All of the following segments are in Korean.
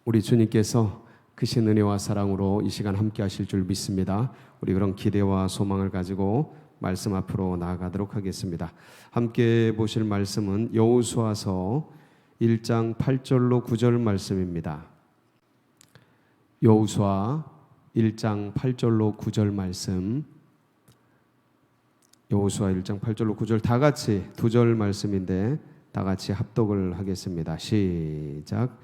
우리 주님께서 크신 은혜와 사랑으로 이 시간 함께 하실 줄 믿습니다. 우리 그런 기대와 소망을 가지고 말씀 앞으로 나아가도록 하겠습니다. 함께 보실 말씀은 여호수아서 1장 8절로 9절 말씀입니다. 여호수아 1장 8절로 9절 말씀. 여호수아 1장 8절로 9절 다 같이 두 절 말씀인데 다 같이 합독을 하겠습니다. 시작.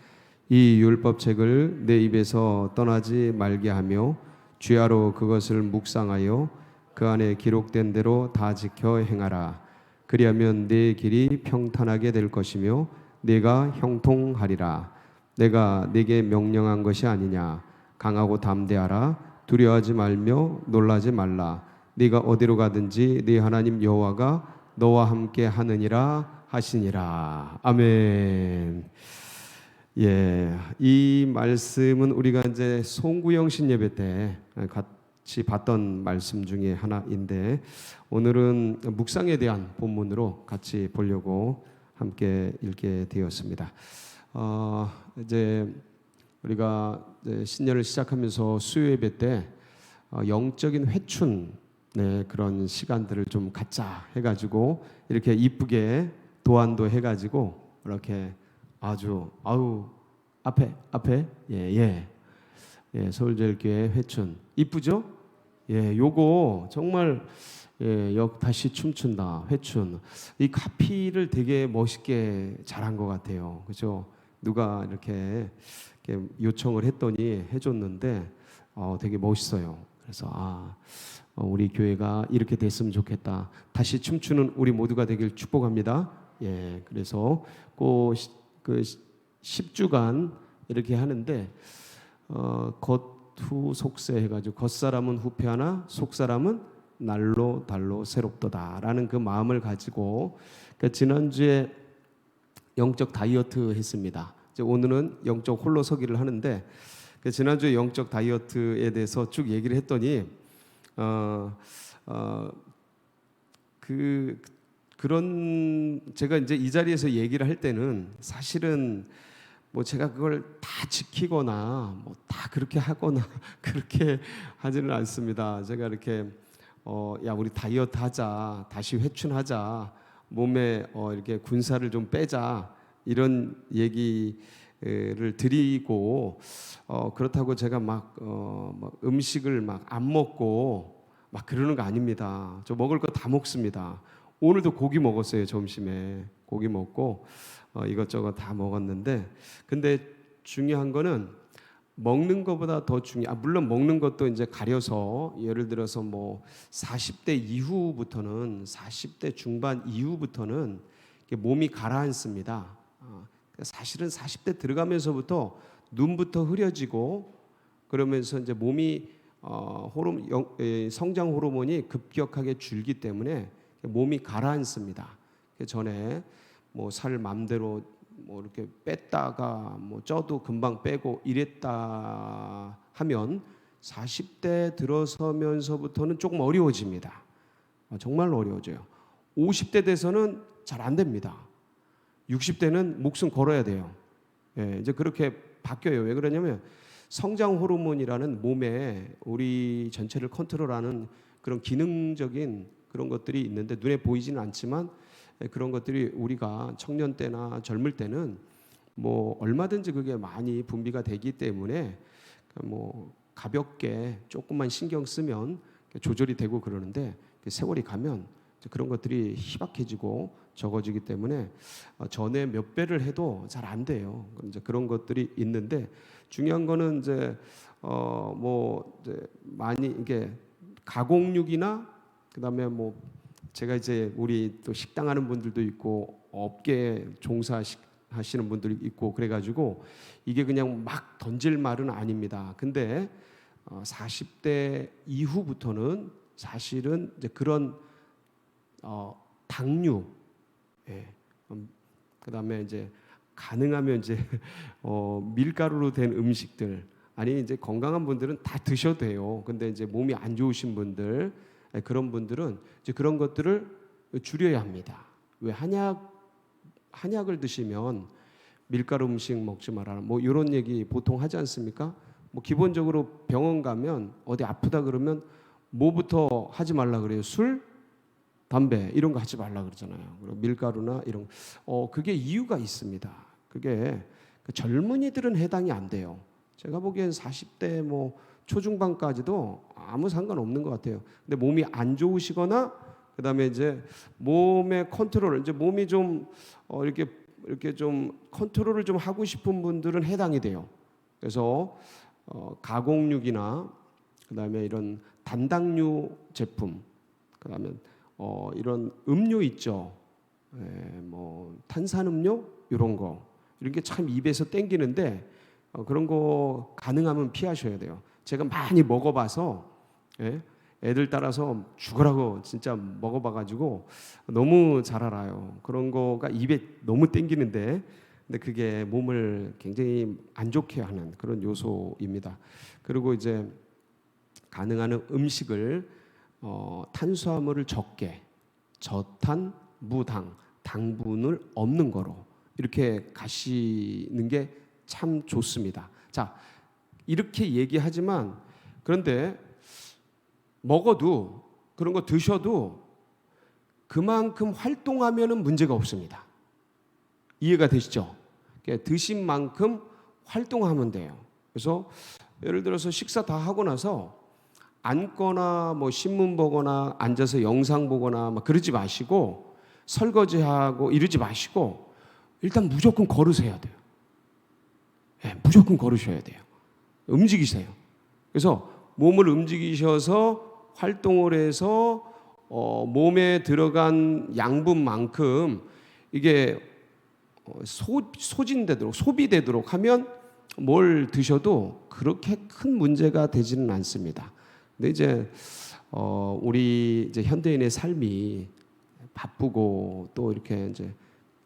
이 율법책을 내 입에서 떠나지 말게 하며 주야로 그것을 묵상하여 그 안에 기록된 대로 다 지켜 행하라. 그리하면 내 길이 평탄하게 될 것이며 내가 형통하리라. 내가 네게 명령한 것이 아니냐. 강하고 담대하라. 두려워하지 말며 놀라지 말라. 네가 어디로 가든지 네 하나님 여호와가 너와 함께 하느니라 하시니라. 아멘. 예, 이 말씀은 우리가 이제 송구영신 예배 때 같이 봤던 말씀 중에 하나인데 오늘은 묵상에 대한 본문으로 같이 보려고 함께 읽게 되었습니다. 이제 우리가 이제 신년을 시작하면서 수요 예배 때 영적인 회춘 그런 시간들을 좀 갖자 해가지고 이렇게 이쁘게 도안도 해가지고 이렇게 아주 앞에 예, 서울제일교회 회춘 이쁘죠? 예, 요거 정말 다시 춤춘다 회춘 이 카피를 되게 멋있게 잘한 것 같아요. 그죠? 누가 이렇게 요청을 했더니 해줬는데 되게 멋있어요. 그래서 우리 교회가 이렇게 됐으면 좋겠다. 다시 춤추는 우리 모두가 되길 축복합니다. 예, 그래서 그 10주간 이렇게 하는데 겉후 속세 해가지고 겉사람은 후패하나 속사람은 날로 달로 새롭도다라는 그 마음을 가지고 그러니까 지난주에 영적 다이어트 했습니다. 이제 오늘은 영적 홀로서기를 하는데 지난주에 영적 다이어트에 대해서 쭉 얘기를 했더니 그런 제가 이제 이 자리에서 얘기를 할 때는 사실은 뭐 제가 그걸 다 지키거나 뭐 다 그렇게 하거나 그렇게 하지는 않습니다. 제가 이렇게 야 우리 다이어트 하자, 다시 회춘하자, 몸에 이렇게 군살을 좀 빼자 이런 얘기를 드리고 그렇다고 제가 막 음식을 막 안 먹고 막 그러는 거 아닙니다. 저 먹을 거 다 먹습니다. 오늘도 고기 먹었어요. 점심에 고기 먹고 이것저것 다 먹었는데 근데 중요한 거는 먹는 것보다 더 물론 먹는 것도 이제 가려서 예를 들어서 뭐 40대 이후부터는 40대 중반 이후부터는 몸이 가라앉습니다. 사실은 40대 들어가면서부터 눈부터 흐려지고 그러면서 이제 몸이 성장 호르몬이 급격하게 줄기 때문에 몸이 가라앉습니다. 그 전에 뭐 살 맘대로 뭐 이렇게 뺐다가 뭐 쪄도 금방 빼고 이랬다 하면 40대 들어서면서부터는 조금 어려워집니다. 정말 어려워져요. 50대 돼서는 잘 안 됩니다. 60대는 목숨 걸어야 돼요. 예, 이제 그렇게 바뀌어요. 왜 그러냐면 성장 호르몬이라는 몸에 우리 전체를 컨트롤하는 그런 기능적인 그런 것들이 있는데 눈에 보이지는 않지만 그런 것들이 우리가 청년 때나 젊을 때는 뭐 얼마든지 그게 많이 분비가 되기 때문에 뭐 가볍게 조금만 신경 쓰면 조절이 되고 그러는데 세월이 가면 그런 것들이 희박해지고 적어지기 때문에 전에 몇 배를 해도 잘 안 돼요. 이제 그런 것들이 있는데 중요한 거는 이제 이제 많이 이게 가공육이나 그다음에 뭐 제가 이제 우리 또 식당 하는 분들도 있고 업계 종사하시는 분들이 있고 그래가지고 이게 그냥 막 던질 말은 아닙니다. 근데 40대 이후부터는 사실은 이제 그런 당류, 그다음에 이제 가능하면 이제 밀가루로 된 음식들 아니 이제 건강한 분들은 다 드셔도 돼요. 근데 이제 몸이 안 좋으신 분들 그런 분들은 이제 그런 것들을 줄여야 합니다. 왜 한약을 드시면 밀가루 음식 먹지 말아라. 뭐 이런 얘기 보통 하지 않습니까? 뭐 기본적으로 병원 가면 어디 아프다 그러면 뭐부터 하지 말라 그래요? 술, 담배 이런 거 하지 말라 그러잖아요. 그리고 밀가루나 이런 그게 이유가 있습니다. 그게 그 젊은이들은 해당이 안 돼요. 제가 보기엔 40대 뭐 초중반까지도 아무 상관없는 것 같아요. 근데 몸이 안 좋으시거나 그다음에 이제 몸의 컨트롤, 이제 몸이 좀 이렇게 좀 컨트롤을 좀 하고 싶은 분들은 해당이 돼요. 그래서 가공육이나 그다음에 이런 단당류 제품, 그다음에 이런 음료 있죠. 뭐 탄산음료 이런 거 이런 게 참 입에서 땡기는데 그런 거 가능하면 피하셔야 돼요. 제가 많이 먹어봐서 애들 따라서 죽으라고 진짜 먹어봐가지고 너무 잘 알아요. 그런 거가 입에 너무 땡기는데 근데 그게 몸을 굉장히 안 좋게 하는 그런 요소입니다. 그리고 이제 가능한 음식을 탄수화물을 적게, 저탄, 무당, 당분을 없는 거로 이렇게 가시는 게 참 좋습니다. 자, 이렇게 얘기하지만 그런데 먹어도 그런 거 드셔도 그만큼 활동하면은 문제가 없습니다. 이해가 되시죠? 드신 만큼 활동하면 돼요. 그래서 예를 들어서 식사 다 하고 나서 앉거나 뭐 신문 보거나 앉아서 영상 보거나 막 그러지 마시고 설거지하고 이러지 마시고 일단 무조건 걸으셔야 돼요. 무조건 걸으셔야 돼요. 움직이세요. 그래서 몸을 움직이셔서 활동을 해서 몸에 들어간 양분만큼 이게 소진되도록 소비되도록 하면 뭘 드셔도 그렇게 큰 문제가 되지는 않습니다. 근데 이제 우리 이제 현대인의 삶이 바쁘고 또 이렇게 이제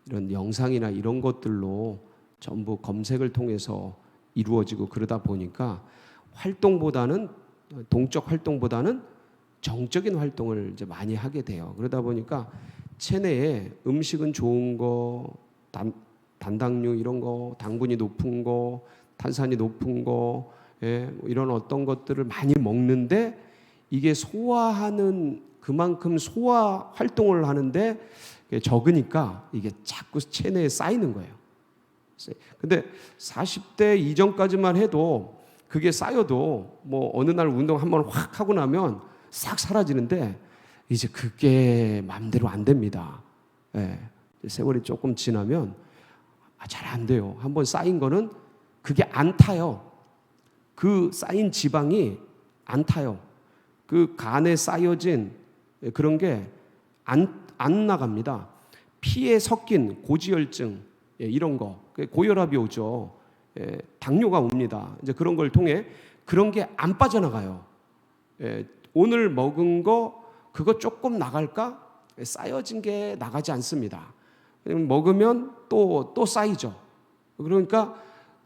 이런 영상이나 이런 것들로 전부 검색을 통해서 이루어지고 그러다 보니까 활동보다는 동적 활동보다는 정적인 활동을 이제 많이 하게 돼요. 그러다 보니까 체내에 음식은 좋은 거, 단당류 이런 거, 당분이 높은 거, 탄산이 높은 거, 이런 어떤 것들을 많이 먹는데 이게 소화하는 그만큼 소화 활동을 하는데 적으니까 이게 자꾸 체내에 쌓이는 거예요. 근데 40대 이전까지만 해도 그게 쌓여도 뭐 어느 날 운동 한번 확 하고 나면 싹 사라지는데 이제 그게 마음대로 안 됩니다. 세월이 조금 지나면 잘 안 돼요. 한번 쌓인 거는 그게 안 타요. 그 쌓인 지방이 안 타요. 그 간에 쌓여진 그런 게 안 나갑니다. 피에 섞인 고지혈증 이런 거, 고혈압이 오죠. 당뇨가 옵니다. 이제 그런 걸 통해 그런 게 안 빠져나가요. 오늘 먹은 거 그거 조금 나갈까? 쌓여진 게 나가지 않습니다. 먹으면 또 쌓이죠. 그러니까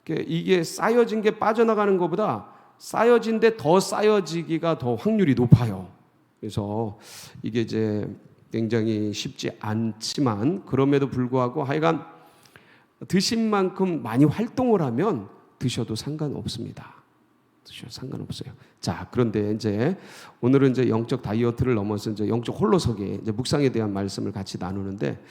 이게 쌓여진 게 빠져나가는 것보다 쌓여진 데 더 쌓여지기가 더 확률이 높아요. 그래서 이게 이제 굉장히 쉽지 않지만 그럼에도 불구하고 하여간 드신 만큼 많이 활동을 하면 드셔도 상관없습니다. 드셔도 상관없어요. 자, 그런데 이제 오늘은 이제 영적 다이어트를 넘어서 이제 영적 홀로서기 이제 묵상에 대한 말씀을 같이 나누는데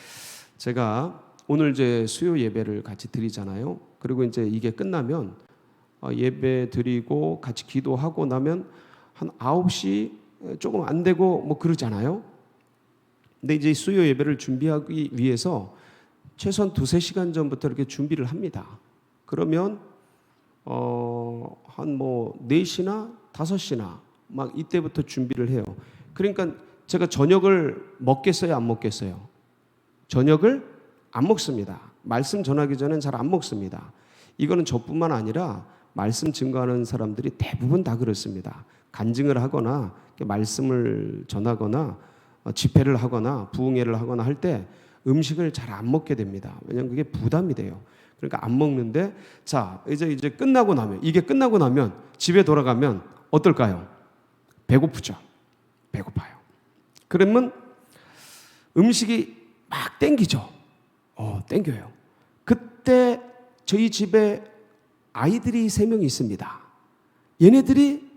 제가 오늘 이제 수요 예배를 같이 드리잖아요. 그리고 이제 이게 끝나면 예배 드리고 같이 기도하고 나면 한 9시 조금 안 되고 뭐 그러잖아요. 근데 이제 수요 예배를 준비하기 위해서 최소한 2-3시간 전부터 이렇게 준비를 합니다. 그러면 한 뭐 4시나 5시나 막 이때부터 준비를 해요. 그러니까 제가 저녁을 먹겠어요, 안 먹겠어요? 저녁을 안 먹습니다. 말씀 전하기 전엔 잘 안 먹습니다. 이거는 저뿐만 아니라 말씀 증거하는 사람들이 대부분 다 그렇습니다. 간증을 하거나 말씀을 전하거나 집회를 하거나 부흥회를 하거나 할 때 음식을 잘 안 먹게 됩니다. 왜냐하면 그게 부담이 돼요. 그러니까 안 먹는데 자 이제 끝나고 나면 이게 끝나고 나면 집에 돌아가면 어떨까요? 배고프죠. 배고파요. 그러면 음식이 막 땡기죠. 땡겨요. 그때 저희 집에 아이들이 3명이 있습니다. 얘네들이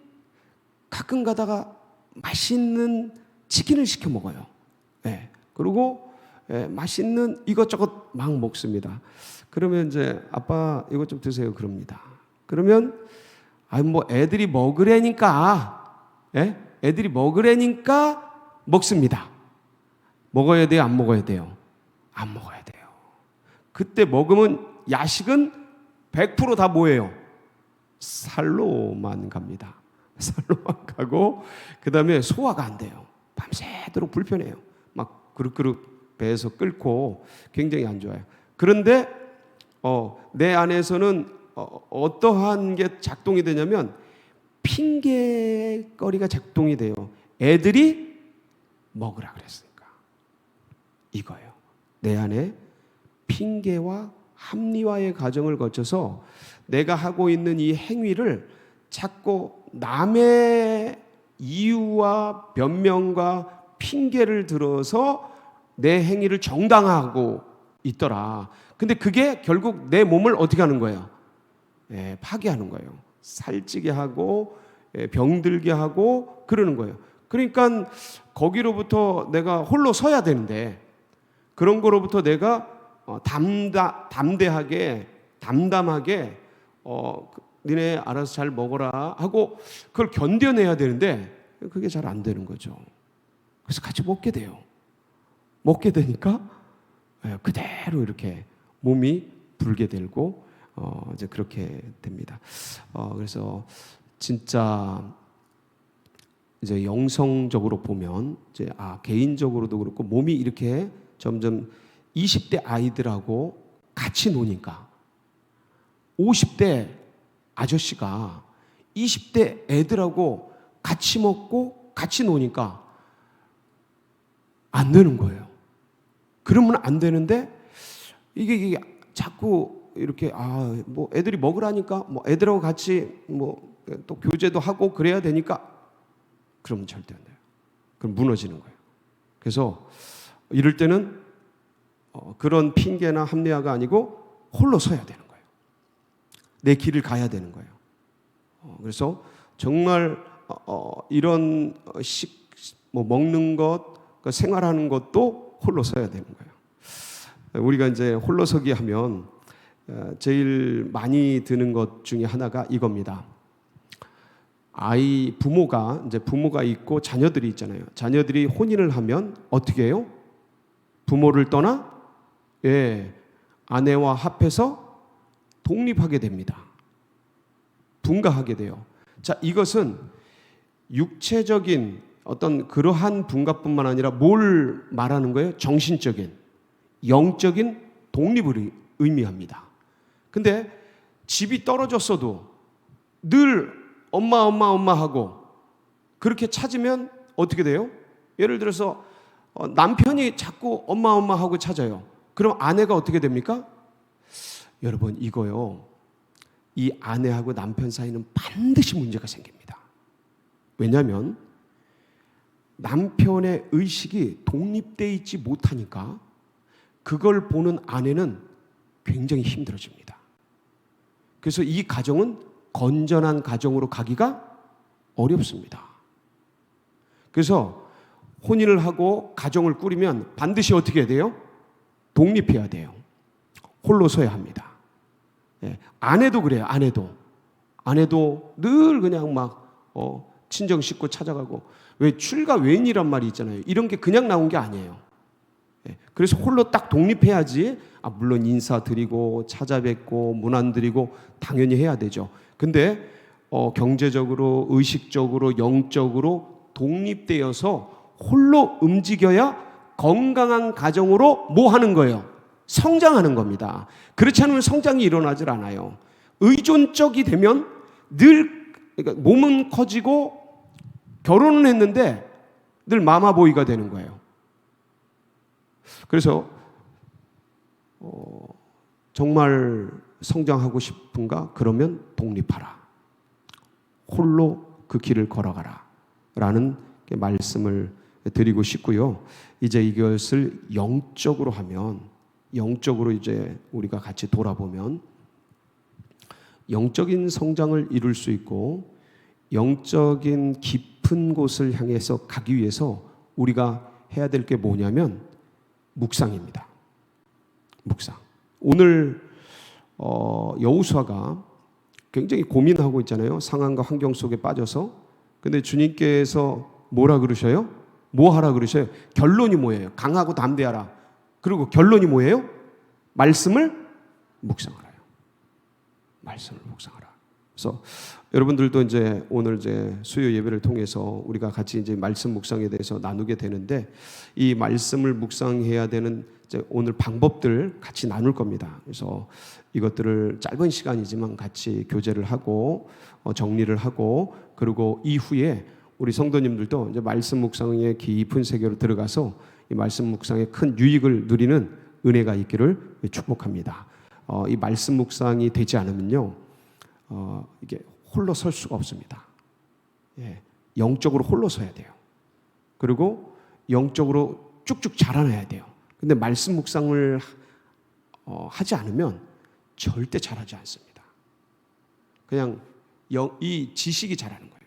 가끔 가다가 맛있는 치킨을 시켜 먹어요. 예. 그리고 맛있는 이것저것 막 먹습니다. 그러면 이제 아빠 이것 좀 드세요 그럽니다. 그러면 뭐 애들이 먹으래니까, 애들이 먹으래니까 먹습니다. 먹어야 돼요, 안 먹어야 돼요? 안 먹어야 돼요. 그때 먹으면 야식은 100% 다 뭐예요? 살로만 갑니다. 살로만 가고, 그 다음에 소화가 안 돼요. 밤새도록 불편해요. 막 그릇그릇 배에서 끓고 굉장히 안 좋아요. 그런데 내 안에서는 어떠한 게 작동이 되냐면 핑계거리가 작동이 돼요. 애들이 먹으라 그랬으니까. 이거예요. 내 안에 핑계와 합리화의 과정을 거쳐서 내가 하고 있는 이 행위를 자꾸 남의 이유와 변명과 핑계를 들어서 내 행위를 정당화하고 있더라. 근데 그게 결국 내 몸을 어떻게 하는 거예요? 파괴하는 거예요. 살찌게 하고 병들게 하고 그러는 거예요. 그러니까 거기로부터 내가 홀로 서야 되는데 그런 거로부터 내가 담담하게 니네 알아서 잘 먹어라 하고 그걸 견뎌내야 되는데 그게 잘 안 되는 거죠. 그래서 같이 먹게 돼요. 먹게 되니까 그대로 이렇게 몸이 불게 되고 이제 그렇게 됩니다. 그래서 진짜 이제 영성적으로 보면 이제 개인적으로도 그렇고 몸이 이렇게 점점 20대 아이들하고 같이 노니까 50대 아저씨가 20대 애들하고 같이 먹고 같이 노니까 안 되는 거예요. 그러면 안 되는데 이게 자꾸 이렇게 뭐 애들이 먹으라니까 뭐 애들하고 같이 뭐 또 교제도 하고 그래야 되니까 그러면 절대 안 돼요. 그럼 무너지는 거예요. 그래서 이럴 때는 그런 핑계나 합리화가 아니고 홀로 서야 되는 거예요. 내 길을 가야 되는 거예요. 그래서 정말 이런 뭐 먹는 것, 생활하는 것도 홀로 서야 되는 거예요. 우리가 이제 홀로서기 하면 제일 많이 드는 것 중에 하나가 이겁니다. 부모가 있고 자녀들이 있잖아요. 자녀들이 혼인을 하면 어떻게 해요? 부모를 떠나 아내와 합해서 독립하게 됩니다. 분가하게 돼요. 자, 이것은 육체적인 어떤 그러한 분가뿐만 아니라 뭘 말하는 거예요? 정신적인, 영적인 독립을 의미합니다. 근데 집이 떨어졌어도 늘 엄마 하고 그렇게 찾으면 어떻게 돼요? 예를 들어서 남편이 자꾸 엄마 하고 찾아요. 그럼 아내가 어떻게 됩니까? 여러분 이거요. 이 아내하고 남편 사이는 반드시 문제가 생깁니다. 왜냐하면 남편의 의식이 독립되어 있지 못하니까 그걸 보는 아내는 굉장히 힘들어집니다. 그래서 이 가정은 건전한 가정으로 가기가 어렵습니다. 그래서 혼인을 하고 가정을 꾸리면 반드시 어떻게 해야 돼요? 독립해야 돼요. 홀로 서야 합니다. 아내도 그래요. 아내도 늘 그냥 막 친정 식구 찾아가고 왜 출가 외인이란 말이 있잖아요. 이런 게 그냥 나온 게 아니에요. 그래서 홀로 딱 독립해야지. 물론 인사드리고 찾아뵙고 문안드리고 당연히 해야 되죠. 근데 경제적으로, 의식적으로, 영적으로 독립되어서 홀로 움직여야 건강한 가정으로 뭐 하는 거예요? 성장하는 겁니다. 그렇지 않으면 성장이 일어나질 않아요. 의존적이 되면 그러니까 몸은 커지고 결혼은 했는데 늘 마마보이가 되는 거예요. 그래서 정말 성장하고 싶은가? 그러면 독립하라. 홀로 그 길을 걸어가라. 라는 말씀을 드리고 싶고요. 이제 이것을 영적으로 하면, 영적으로 이제 우리가 같이 돌아보면 영적인 성장을 이룰 수 있고 영적인 깊은 곳을 향해서 가기 위해서 우리가 해야 될 게 뭐냐면 묵상입니다. 묵상. 오늘 여호수아가 굉장히 고민하고 있잖아요. 상황과 환경 속에 빠져서. 근데 주님께서 뭐라 그러셔요? 뭐 하라 그러셔요? 결론이 뭐예요? 강하고 담대하라. 그리고 결론이 뭐예요? 말씀을 묵상하라요. 말씀을 묵상하라. 그래서 여러분들도 이제 오늘 이제 수요 예배를 통해서 우리가 같이 이제 말씀 묵상에 대해서 나누게 되는데, 이 말씀을 묵상해야 되는 이제 오늘 방법들 같이 나눌 겁니다. 그래서 이것들을 짧은 시간이지만 같이 교제를 하고 정리를 하고, 그리고 이후에 우리 성도님들도 이제 말씀 묵상의 깊은 세계로 들어가서 이 말씀 묵상의 큰 유익을 누리는 은혜가 있기를 축복합니다. 이 말씀 묵상이 되지 않으면요, 이게 홀로 설 수가 없습니다. 예, 영적으로 홀로 서야 돼요. 그리고 영적으로 쭉쭉 자라나야 돼요. 근데 말씀 묵상을 하지 않으면 절대 자라지 않습니다. 그냥 이 지식이 자라는 거예요.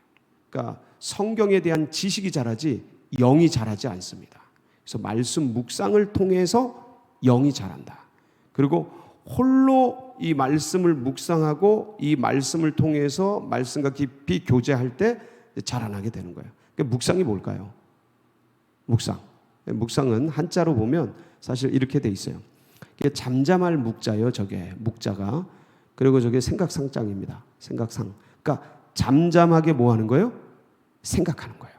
그러니까 성경에 대한 지식이 자라지 영이 자라지 않습니다. 그래서 말씀 묵상을 통해서 영이 자란다. 그리고 홀로 이 말씀을 묵상하고 이 말씀을 통해서 말씀과 깊이 교제할 때 자라나게 되는 거예요. 그러니까 묵상이 뭘까요? 묵상은 한자로 보면 사실 이렇게 돼 있어요. 잠잠할 묵자요, 저게 묵자가. 그리고 저게 생각상장입니다. 생각상. 그러니까 잠잠하게 뭐 하는 거예요? 생각하는 거예요.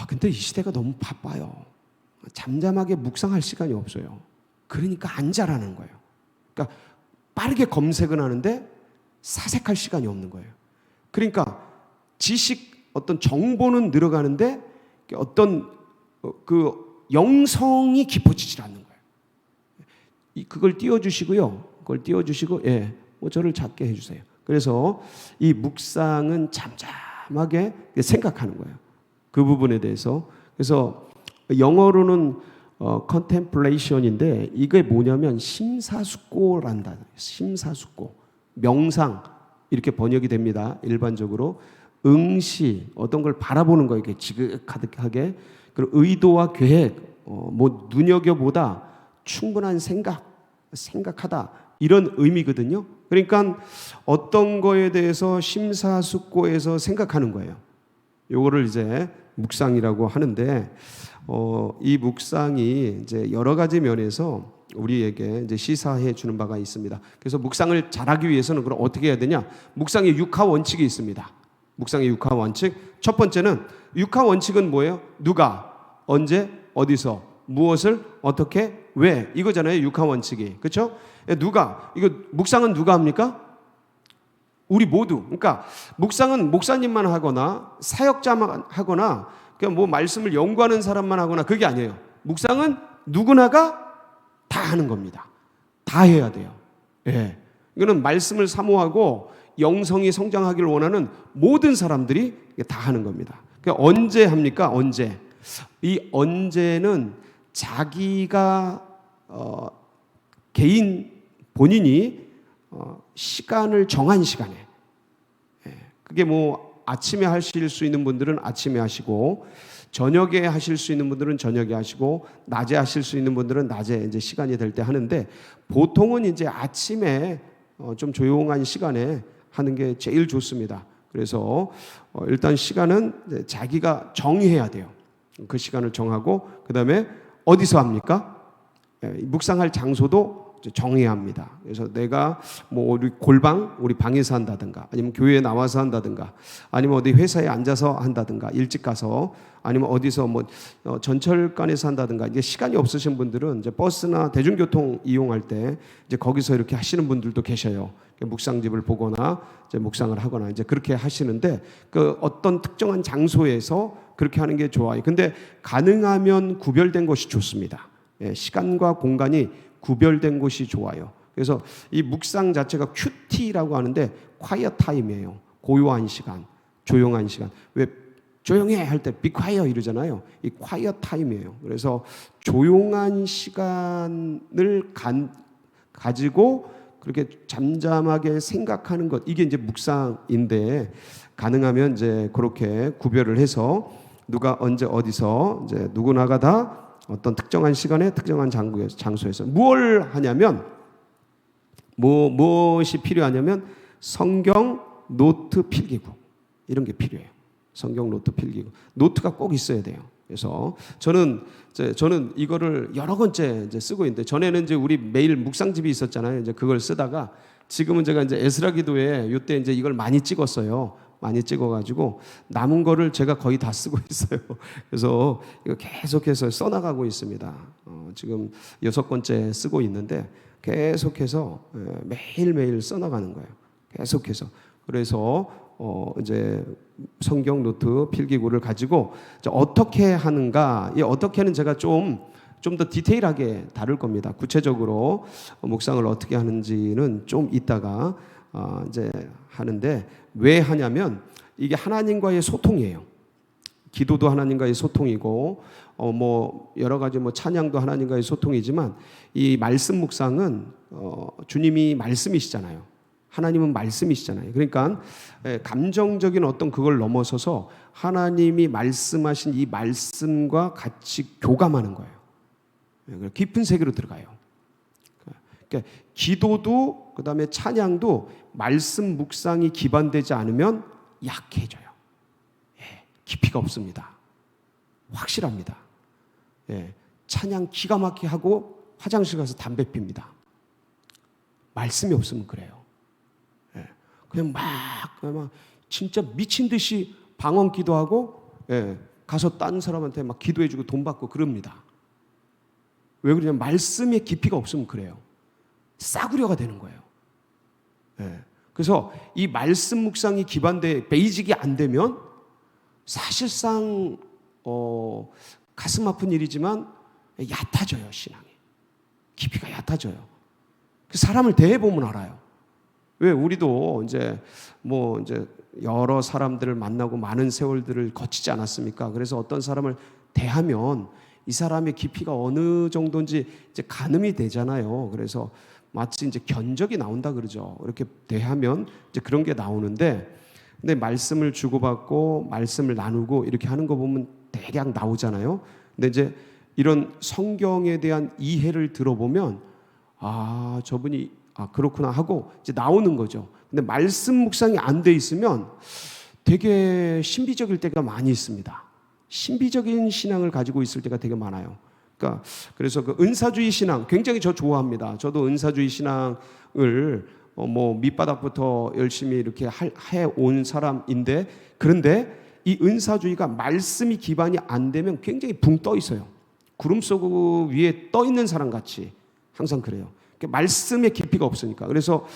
근데 이 시대가 너무 바빠요. 잠잠하게 묵상할 시간이 없어요. 그러니까 안 자라는 거예요. 그러니까 빠르게 검색은 하는데 사색할 시간이 없는 거예요. 그러니까 지식, 어떤 정보는 늘어가는데 어떤 그 영성이 깊어지질 않는 거예요. 그걸 띄워주시고요. 그걸 띄워주시고, 저를 찾게 해주세요. 그래서 이 묵상은 잠잠하게 생각하는 거예요. 그 부분에 대해서. 그래서 영어로는 contemplation인데 이게 뭐냐면 심사숙고란다. 심사숙고. 명상 이렇게 번역이 됩니다. 일반적으로 응시, 어떤 걸 바라보는 거예요. 이렇게 지극하게. 그리고 의도와 계획, 눈여겨보다, 충분한 생각하다, 이런 의미거든요. 그러니까 어떤 거에 대해서 심사숙고해서 생각하는 거예요. 요거를 이제 묵상이라고 하는데, 이 묵상이 이제 여러 가지 면에서 우리에게 이제 시사해 주는 바가 있습니다. 그래서 묵상을 잘하기 위해서는 그럼 어떻게 해야 되냐? 묵상의 6하 원칙이 있습니다. 묵상의 6하 원칙. 첫 번째는 6하 원칙은 뭐예요? 누가, 언제, 어디서, 무엇을, 어떻게, 왜, 이거잖아요. 6하 원칙이. 그렇죠? 누가, 이거 묵상은 누가 합니까? 우리 모두. 그러니까 묵상은 목사님만 하거나 사역자만 하거나 그냥 뭐 말씀을 연구하는 사람만 하거나 그게 아니에요. 묵상은 누구나가 다 하는 겁니다. 다 해야 돼요. 예. 이거는 말씀을 사모하고 영성이 성장하기를 원하는 모든 사람들이 다 하는 겁니다. 그러니까 언제 합니까? 언제. 이 언제는 자기가 개인 본인이 시간을 정한 시간에, 그게 뭐 아침에 하실 수 있는 분들은 아침에 하시고, 저녁에 하실 수 있는 분들은 저녁에 하시고, 낮에 하실 수 있는 분들은 낮에 이제 시간이 될 때 하는데, 보통은 이제 아침에 좀 조용한 시간에 하는 게 제일 좋습니다. 그래서 일단 시간은 자기가 정해야 돼요. 그 시간을 정하고, 그 다음에 어디서 합니까? 묵상할 장소도 정해야 합니다. 그래서 내가 뭐 우리 골방, 우리 방에서 한다든가, 아니면 교회에 나와서 한다든가, 아니면 어디 회사에 앉아서 한다든가, 일찍 가서, 아니면 어디서 뭐 전철관에서 한다든가. 이게 시간이 없으신 분들은 이제 버스나 대중교통 이용할 때 이제 거기서 이렇게 하시는 분들도 계셔요. 묵상집을 보거나 이제 묵상을 하거나 이제 그렇게 하시는데, 그 어떤 특정한 장소에서 그렇게 하는 게 좋아요. 근데 가능하면 구별된 것이 좋습니다. 시간과 공간이 구별된 곳이 좋아요. 그래서 이 묵상 자체가 QT라고 하는데 quiet time이에요. 고요한 시간, 조용한 시간. 왜 조용해 할 때 be quiet 이러잖아요. 이 quiet time이에요. 그래서 조용한 시간을 가지고 그렇게 잠잠하게 생각하는 것, 이게 이제 묵상인데, 가능하면 이제 그렇게 구별을 해서 누가 언제 어디서 이제 누구나가 다 어떤 특정한 시간에 특정한 장소에서 무엇을 하냐면, 무엇이 필요하냐면 성경 노트 필기구, 이런 게 필요해요. 성경 노트 필기구, 노트가 꼭 있어야 돼요. 그래서 저는 이거를 여러 번째 이제 쓰고 있는데, 전에는 이제 우리 매일 묵상집이 있었잖아요. 이제 그걸 쓰다가 지금은 제가 이제 에스라 기도에 이때 이제 이걸 많이 찍었어요. 많이 찍어가지고 남은 거를 제가 거의 다 쓰고 있어요. 그래서 이거 계속해서 써나가고 있습니다. 지금 6번째 쓰고 있는데 계속해서 매일매일 써나가는 거예요. 계속해서. 그래서 이제 성경 노트 필기구를 가지고 어떻게 하는가, 이 어떻게는 제가 좀 더 디테일하게 다룰 겁니다. 구체적으로 묵상을 어떻게 하는지는 좀 이따가 이제 하는데, 왜 하냐면 이게 하나님과의 소통이에요. 기도도 하나님과의 소통이고, 뭐 여러 가지 뭐 찬양도 하나님과의 소통이지만, 이 말씀 묵상은 주님이 말씀이시잖아요. 하나님은 말씀이시잖아요. 그러니까 감정적인 어떤 그걸 넘어서서 하나님이 말씀하신 이 말씀과 같이 교감하는 거예요. 깊은 세계로 들어가요. 그러니까 기도도 그다음에 찬양도 말씀 묵상이 기반되지 않으면 약해져요. 깊이가 없습니다. 확실합니다. 찬양 기가 막히게 하고 화장실 가서 담배 핍니다. 말씀이 없으면 그래요. 그냥 막 진짜 미친 듯이 방언 기도하고 가서 딴 사람한테 막 기도해주고 돈 받고 그럽니다. 왜 그러냐면 말씀의 깊이가 없으면 그래요. 싸구려가 되는 거예요. 그래서 이 말씀 묵상이 기반돼 베이직이 안 되면 사실상 가슴 아픈 일이지만 얕아져요. 신앙이 깊이가 얕아져요. 그 사람을 대해보면 알아요. 왜 우리도 이제 여러 사람들을 만나고 많은 세월들을 거치지 않았습니까? 그래서 어떤 사람을 대하면 이 사람의 깊이가 어느 정도인지 이제 가늠이 되잖아요. 그래서 마치 이제 견적이 나온다 그러죠. 이렇게 대하면 이제 그런 게 나오는데, 근데 말씀을 주고받고 말씀을 나누고 이렇게 하는 거 보면 대략 나오잖아요. 근데 이제 이런 성경에 대한 이해를 들어보면 저분이 그렇구나 하고 이제 나오는 거죠. 근데 말씀 묵상이 안 돼 있으면 되게 신비적일 때가 많이 있습니다. 신비적인 신앙을 가지고 있을 때가 되게 많아요. 그러니까 그래서 그 은사주의 신앙 굉장히 저 좋아합니다. 저도 은사주의 신앙을 밑바닥부터 열심히 이렇게 해온 사람인데, 그런데 이 은사주의가 말씀이 기반이 안 되면 굉장히 붕 떠 있어요. 구름 속 위에 떠 있는 사람 같이 항상 그래요. 말씀의 깊이가 없으니까. 그래서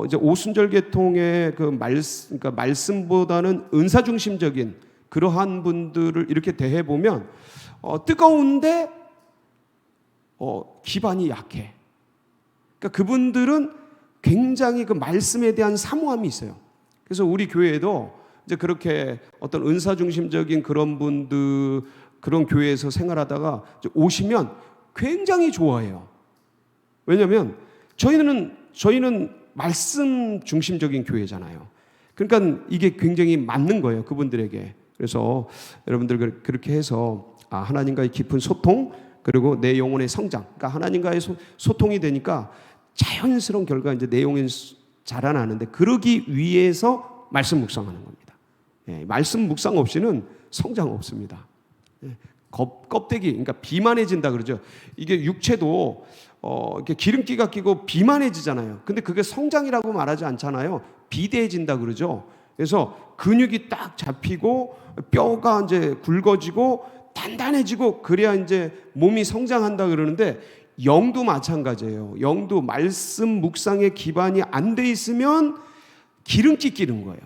이제 오순절 계통의 그러니까 말씀보다는 은사 중심적인 그러한 분들을 이렇게 대해 보면 뜨거운데 기반이 약해. 그러니까 그분들은 굉장히 그 말씀에 대한 사모함이 있어요. 그래서 우리 교회에도 이제 그렇게 어떤 은사 중심적인 그런 분들, 그런 교회에서 생활하다가 이제 오시면 굉장히 좋아해요. 왜냐하면 저희는 말씀 중심적인 교회잖아요. 그러니까 이게 굉장히 맞는 거예요, 그분들에게. 그래서 여러분들 그렇게 해서 하나님과의 깊은 소통, 그리고 내 영혼의 성장, 그러니까 하나님과의 소통이 되니까 자연스러운 결과 이제 내 영혼이 자라나는데, 그러기 위해서 말씀 묵상하는 겁니다. 말씀 묵상 없이는 성장 없습니다. 껍데기, 그러니까 비만해진다 그러죠. 이게 육체도 이렇게 기름기가 끼고 비만해지잖아요. 근데 그게 성장이라고 말하지 않잖아요. 비대해진다 그러죠. 그래서 근육이 딱 잡히고 뼈가 이제 굵어지고 단단해지고 그래야 이제 몸이 성장한다 그러는데, 영도 마찬가지예요. 영도 말씀 묵상의 기반이 안 돼 있으면 기름기 끼는 거예요.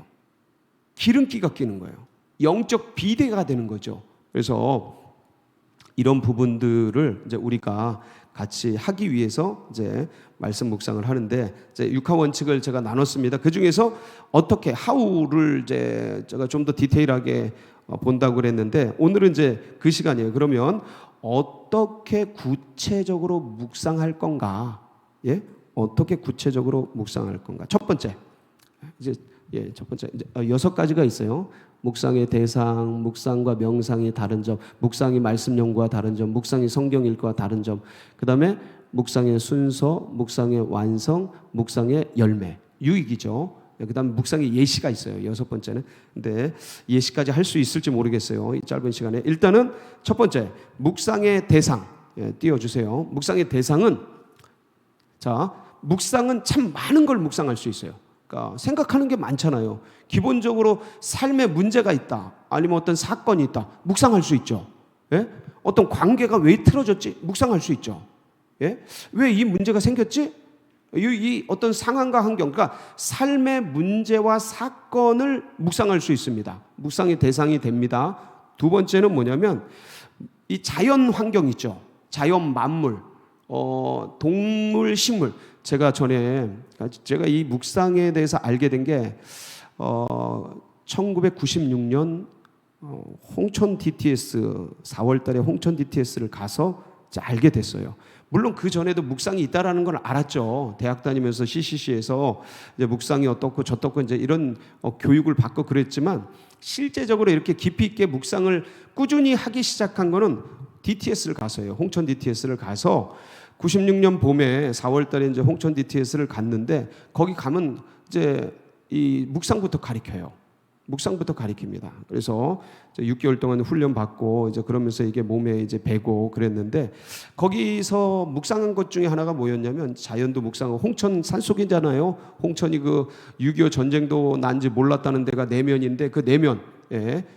기름기가 끼는 거예요. 영적 비대가 되는 거죠. 그래서 이런 부분들을 이제 우리가 같이 하기 위해서 이제 말씀 묵상을 하는데, 이제 육하 원칙을 제가 나눴습니다. 그 중에서 어떻게 how를 이제 제가 좀 더 디테일하게 본다고 그랬는데, 오늘은 이제 그 시간이에요. 그러면 어떻게 구체적으로 묵상할 건가? 어떻게 구체적으로 묵상할 건가? 첫 번째, 첫 번째 6가지가 있어요. 묵상의 대상, 묵상과 명상이 다른 점, 묵상이 말씀 연구와 다른 점, 묵상이 성경 읽기와 다른 점, 그 다음에 묵상의 순서, 묵상의 완성, 묵상의 열매, 유익이죠. 그 다음에 묵상의 예시가 있어요. 6번째는. 근데 예시까지 할 수 있을지 모르겠어요. 이 짧은 시간에. 일단은 첫 번째, 묵상의 대상. 띄워주세요. 묵상의 대상은, 묵상은 참 많은 걸 묵상할 수 있어요. 그러니까 생각하는 게 많잖아요. 기본적으로 삶에 문제가 있다, 아니면 어떤 사건이 있다, 묵상할 수 있죠. 예? 어떤 관계가 왜 틀어졌지? 묵상할 수 있죠. 예? 왜 이 문제가 생겼지? 이 어떤 상황과 환경, 그러니까 삶의 문제와 사건을 묵상할 수 있습니다. 묵상의 대상이 됩니다. 두 번째는 뭐냐면 이 자연 환경 있죠. 자연 만물, 동물, 식물. 제가 이 묵상에 대해서 알게 된 게 1996년 홍천 DTS 4월 달에 홍천 DTS를 가서 알게 됐어요. 물론 그 전에도 묵상이 있다라는 걸 알았죠. 대학 다니면서 CCC에서 이제 묵상이 어떻고 저떻고 이제 이런 교육을 받고 그랬지만, 실제적으로 이렇게 깊이 있게 묵상을 꾸준히 하기 시작한 거는 DTS를 가서예요. 홍천 DTS를 가서 96년 봄에 4월 달에 이제 홍천 DTS를 갔는데, 거기 가면 이제 이 묵상부터 가르쳐요. 묵상부터 가르칩니다. 그래서 6개월 동안 훈련 받고 이제 그러면서 이게 몸에 이제 배고 그랬는데, 거기서 묵상한 것 중에 하나가 뭐였냐면, 자연도 묵상하고, 홍천 산속이잖아요. 홍천이 그 6.25 전쟁도 난지 몰랐다는 데가 내면인데, 그 내면,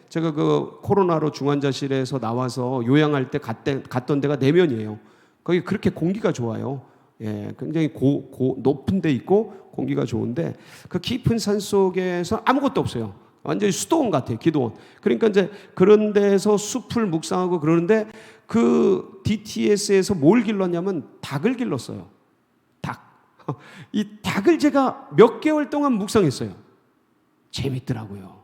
제가 그 코로나로 중환자실에서 나와서 요양할 때 갔던 데가 내면이에요. 거기 그렇게 공기가 좋아요. 굉장히 높은 데 있고 공기가 좋은데, 그 깊은 산 속에서 아무것도 없어요. 완전히 수도원 같아요. 기도원. 그러니까 이제 그런 데서 숲을 묵상하고 그러는데, 그 DTS에서 뭘 길렀냐면 닭을 길렀어요. 닭. 이 닭을 제가 몇 개월 동안 묵상했어요. 재밌더라고요.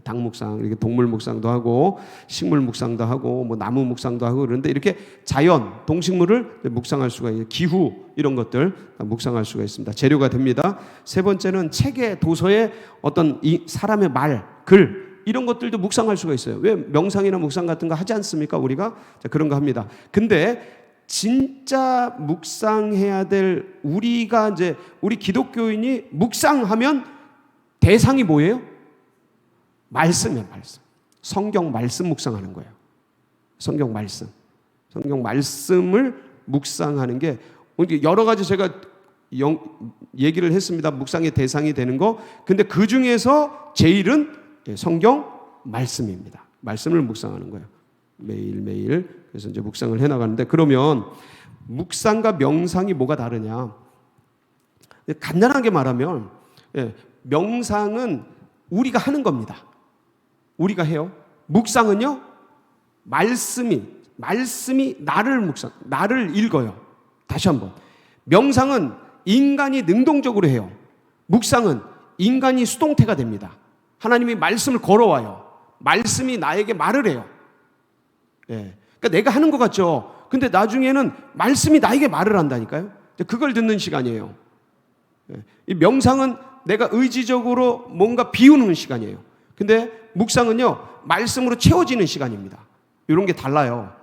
닭 묵상, 이렇게 동물 묵상도 하고 식물 묵상도 하고 뭐 나무 묵상도 하고, 그런데 이렇게 자연, 동식물을 묵상할 수가 있어요. 기후 이런 것들 묵상할 수가 있습니다. 재료가 됩니다. 세 번째는 책에, 도서에 어떤 이 사람의 말, 글 이런 것들도 묵상할 수가 있어요. 왜 명상이나 묵상 같은 거 하지 않습니까? 우리가 그런 거 합니다. 근데 진짜 묵상해야 될, 우리가 이제 우리 기독교인이 묵상하면 대상이 뭐예요? 말씀이에요. 말씀. 성경 말씀 묵상하는 거예요. 성경 말씀을 묵상하는 게, 여러 가지 제가 얘기를 했습니다. 묵상의 대상이 되는 거. 근데 그 중에서 제일은 성경 말씀입니다. 말씀을 묵상하는 거예요. 매일매일. 그래서 이제 묵상을 해 나가는데, 그러면 묵상과 명상이 뭐가 다르냐? 간단하게 말하면, 명상은 우리가 하는 겁니다. 우리가 해요. 묵상은요, 말씀이 나를 읽어요. 다시 한번. 명상은 인간이 능동적으로 해요. 묵상은 인간이 수동태가 됩니다. 하나님이 말씀을 걸어와요. 말씀이 나에게 말을 해요. 그러니까 내가 하는 것 같죠. 근데 나중에는 말씀이 나에게 말을 한다니까요. 그걸 듣는 시간이에요. 이 명상은 내가 의지적으로 뭔가 비우는 시간이에요. 근데 묵상은요, 말씀으로 채워지는 시간입니다. 이런 게 달라요.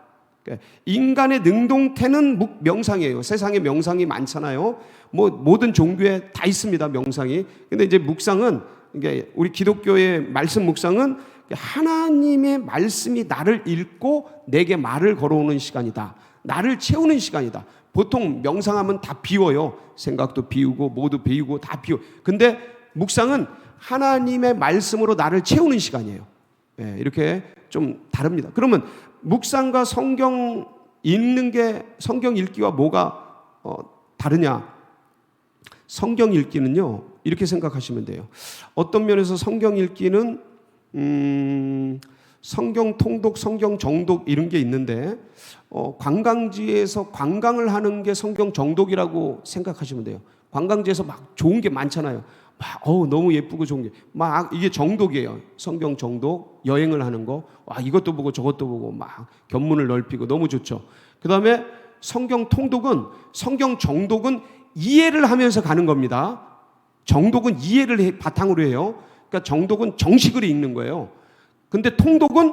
인간의 능동태는 명상이에요. 세상에 명상이 많잖아요. 뭐 모든 종교에 다 있습니다, 명상이. 근데 이제 묵상은, 이게 우리 기독교의 말씀 묵상은 하나님의 말씀이 나를 읽고 내게 말을 걸어오는 시간이다. 나를 채우는 시간이다. 보통 명상하면 다 비워요. 생각도 비우고 모두 비우고 다 비워. 근데 묵상은 하나님의 말씀으로 나를 채우는 시간이에요. 이렇게 좀 다릅니다. 그러면 묵상과 성경 읽는 게, 성경 읽기와 뭐가 다르냐? 성경 읽기는요, 이렇게 생각하시면 돼요. 어떤 면에서 성경 읽기는 성경 통독, 성경 정독 이런 게 있는데, 관광지에서 관광을 하는 게 성경 정독이라고 생각하시면 돼요. 관광지에서 막 좋은 게 많잖아요. 막 너무 예쁘고 좋은 게 막, 이게 정독이에요. 성경 정독, 여행을 하는 거, 와, 이것도 보고 저것도 보고 막 견문을 넓히고 너무 좋죠. 그 다음에 성경 통독은, 성경 정독은 이해를 하면서 가는 겁니다. 정독은 이해를 바탕으로 해요. 그러니까 정독은 정식으로 읽는 거예요. 근데 통독은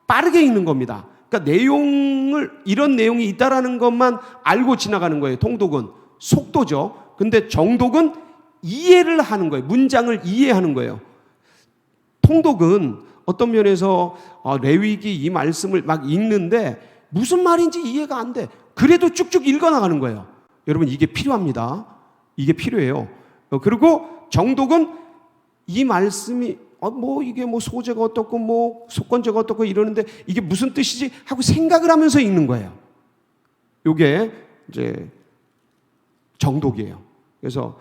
빠르게 읽는 겁니다. 그러니까 이런 내용이 있다라는 것만 알고 지나가는 거예요. 통독은 속도죠. 근데 정독은 이해를 하는 거예요. 문장을 이해하는 거예요. 통독은 어떤 면에서 레위기 이 말씀을 막 읽는데 무슨 말인지 이해가 안 돼. 그래도 쭉쭉 읽어나가는 거예요. 여러분, 이게 필요합니다. 이게 필요해요. 그리고 정독은 이 말씀이 이게 소재가 어떻고 속건제가 어떻고 이러는데 이게 무슨 뜻이지 하고 생각을 하면서 읽는 거예요. 이게 이제 정독이에요. 그래서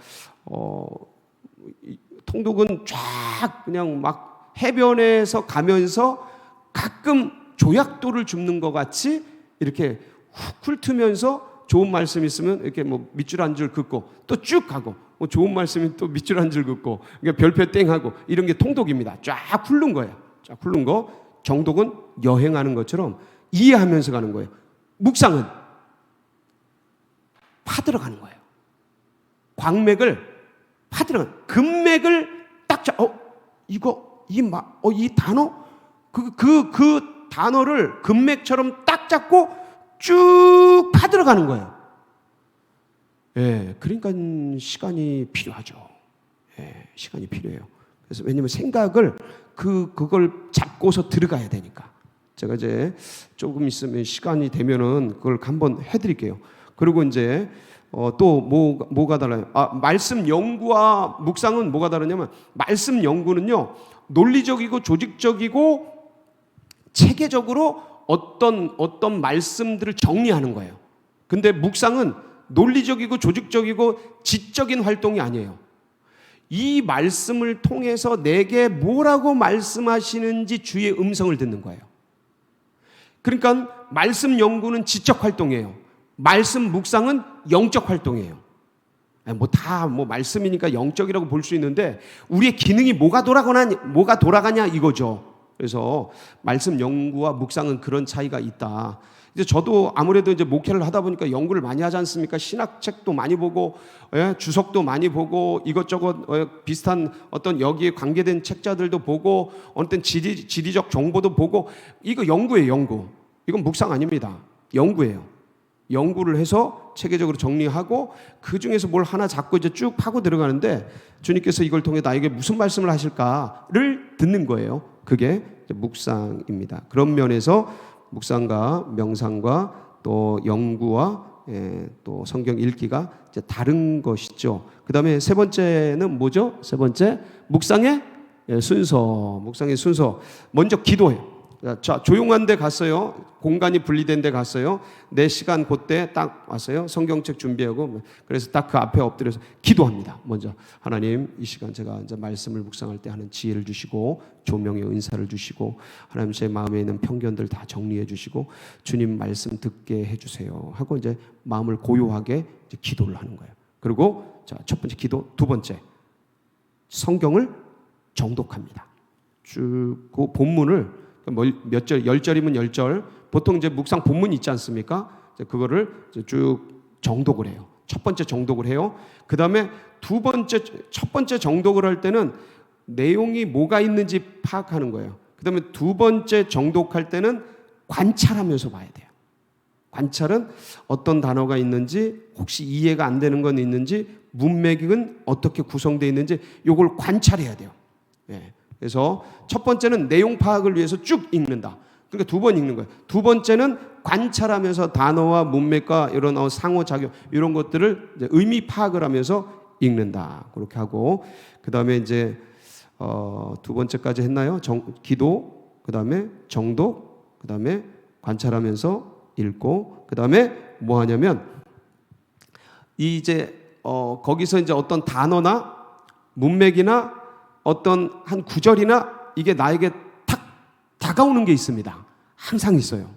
통독은 쫙 그냥 막 해변에서 가면서 가끔 조약돌을 줍는 것 같이 이렇게 훅 훑으면서 좋은 말씀 있으면 이렇게 밑줄 한 줄 긋고 또 쭉 가고 좋은 말씀이 또 밑줄 한 줄 긋고 그러니까 별표 땡하고 이런 게 통독입니다. 쫙 훑는 거예요. 쫙 훑는 거. 정독은 여행하는 것처럼 이해하면서 가는 거예요. 묵상은 파들어가는 거예요. 광맥을 파들어가는 금맥을 딱 이 단어 그 단어를 금맥처럼 딱 잡고 쭉 파들어가는 거예요. 예, 그러니까 시간이 필요하죠. 예, 시간이 필요해요. 그래서 왜냐면 생각을 그걸 잡고서 들어가야 되니까. 제가 이제 조금 있으면 시간이 되면은 그걸 한번 해드릴게요. 그리고 이제 또 뭐가 달라요? 말씀 연구와 묵상은 뭐가 다르냐면 말씀 연구는요 논리적이고 조직적이고 체계적으로 어떤 말씀들을 정리하는 거예요. 근데 묵상은 논리적이고 조직적이고 지적인 활동이 아니에요. 이 말씀을 통해서 내게 뭐라고 말씀하시는지 주의 음성을 듣는 거예요. 그러니까 말씀 연구는 지적 활동이에요. 말씀 묵상은 영적 활동이에요. 말씀이니까 영적이라고 볼 수 있는데 우리의 기능이 뭐가 돌아가냐 이거죠. 그래서 말씀 연구와 묵상은 그런 차이가 있다. 이제 저도 아무래도 이제 목회를 하다 보니까 연구를 많이 하지 않습니까? 신학책도 많이 보고, 주석도 많이 보고, 이것저것 비슷한 어떤 여기에 관계된 책자들도 보고, 어느 땐 지리적 정보도 보고, 이거 연구예요, 연구. 이건 묵상 아닙니다. 연구예요. 연구를 해서 체계적으로 정리하고 그 중에서 뭘 하나 잡고 이제 쭉 파고 들어가는데 주님께서 이걸 통해 나에게 무슨 말씀을 하실까를 듣는 거예요. 그게 묵상입니다. 그런 면에서 묵상과 명상과 또 연구와 또 성경 읽기가 이제 다른 것이죠. 그 다음에 세 번째는 뭐죠? 세 번째 묵상의 순서. 묵상의 순서. 먼저 기도해요. 자, 조용한 데 갔어요. 공간이 분리된 데 갔어요. 내 시간 그때 딱 왔어요. 성경책 준비하고 그래서 딱 그 앞에 엎드려서 기도합니다. 먼저 하나님 이 시간 제가 이제 말씀을 묵상할 때 하는 지혜를 주시고 조명의 은사를 주시고 하나님 제 마음에 있는 편견들 다 정리해 주시고 주님 말씀 듣게 해 주세요 하고 이제 마음을 고요하게 이제 기도를 하는 거예요. 그리고 자, 첫 번째 기도, 두 번째 성경을 정독합니다. 쭉 그 본문을 몇 절, 10절이면 10절. 보통 이제 묵상 본문이 있지 않습니까? 그거를 쭉 정독을 해요. 첫 번째 정독을 해요. 그 다음에 첫 번째 정독을 할 때는 내용이 뭐가 있는지 파악하는 거예요. 그 다음에 두 번째 정독할 때는 관찰하면서 봐야 돼요. 관찰은 어떤 단어가 있는지, 혹시 이해가 안 되는 건 있는지, 문맥은 어떻게 구성되어 있는지, 이걸 관찰해야 돼요. 네. 그래서 첫 번째는 내용 파악을 위해서 쭉 읽는다. 그러니까 두 번 읽는 거예요. 두 번째는 관찰하면서 단어와 문맥과 이런 상호작용 이런 것들을 이제 의미 파악을 하면서 읽는다. 그렇게 하고 그 다음에 이제 두 번째까지 했나요? 기도, 그 다음에 정독, 그 다음에 관찰하면서 읽고 그 다음에 뭐 하냐면 이제 거기서 이제 어떤 단어나 문맥이나 어떤 한 구절이나 이게 나에게 탁 다가오는 게 있습니다. 항상 있어요.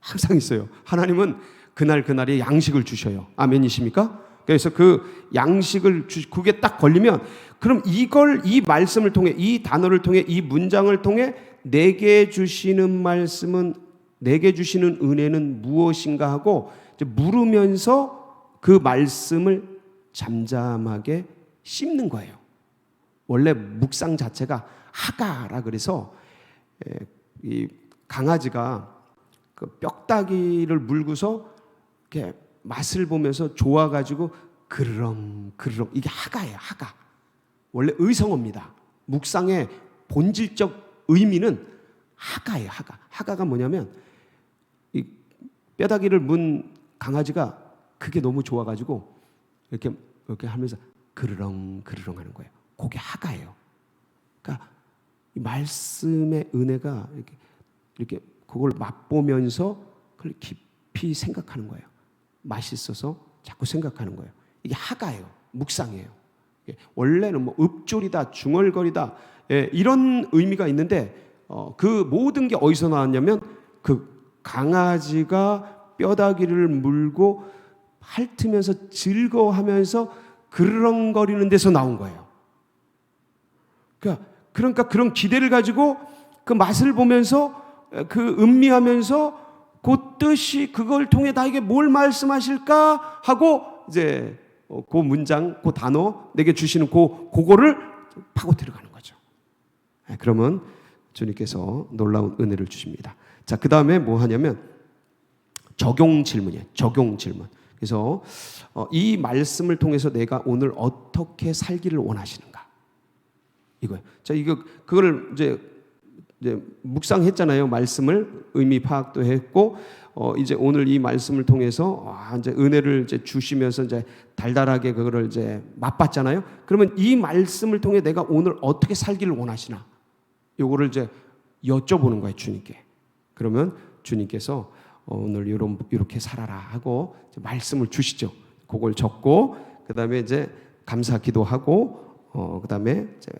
항상 있어요. 하나님은 그날의 양식을 주셔요. 아멘이십니까? 그래서 그 양식을 그게 딱 걸리면 그럼 이 말씀을 통해 이 단어를 통해 이 문장을 통해 내게 주시는 말씀은 내게 주시는 은혜는 무엇인가 하고 이제 물으면서 그 말씀을 잠잠하게 씹는 거예요. 원래 묵상 자체가 하가라 그래서 이 강아지가 그 뼈다귀를 물고서 이렇게 맛을 보면서 좋아가지고 그르렁 이게 하가예요. 하가. 원래 의성어입니다. 묵상의 본질적 의미는 하가예요. 하가가 뭐냐면 이 뼈다귀를 문 강아지가 그게 너무 좋아가지고 이렇게 하면서 그르렁 하는 거예요. 그게 하가예요. 그러니까 이 말씀의 은혜가 이렇게 그걸 맛보면서 그걸 깊이 생각하는 거예요. 맛있어서 자꾸 생각하는 거예요. 이게 하가예요. 묵상이에요. 원래는 뭐 읍졸이다, 중얼거리다 이런 의미가 있는데 그 모든 게 어디서 나왔냐면 그 강아지가 뼈다귀를 물고 핥으면서 즐거워하면서 그르렁거리는 데서 나온 거예요. 그러니까 그런 기대를 가지고 그 맛을 보면서 그 음미하면서 그 뜻이 그걸 통해 나에게 뭘 말씀하실까 하고 이제 그 문장, 그 단어 내게 주시는 그거를 파고 들어가는 거죠. 그러면 주님께서 놀라운 은혜를 주십니다. 자, 그 다음에 뭐 하냐면 적용 질문이에요. 적용 질문. 그래서 이 말씀을 통해서 내가 오늘 어떻게 살기를 원하시는가? 이거예요. 자, 그걸 이제 묵상했잖아요. 말씀을 의미 파악도 했고, 이제 오늘 이 말씀을 통해서 이제 은혜를 이제 주시면서 이제 달달하게 그거를 이제 맛봤잖아요. 그러면 이 말씀을 통해 내가 오늘 어떻게 살기를 원하시나? 요거를 이제 여쭤보는 거예요, 주님께. 그러면 주님께서 오늘 이렇게 살아라 하고 말씀을 주시죠. 그걸 적고 그다음에 이제 감사 기도하고 그다음에 이제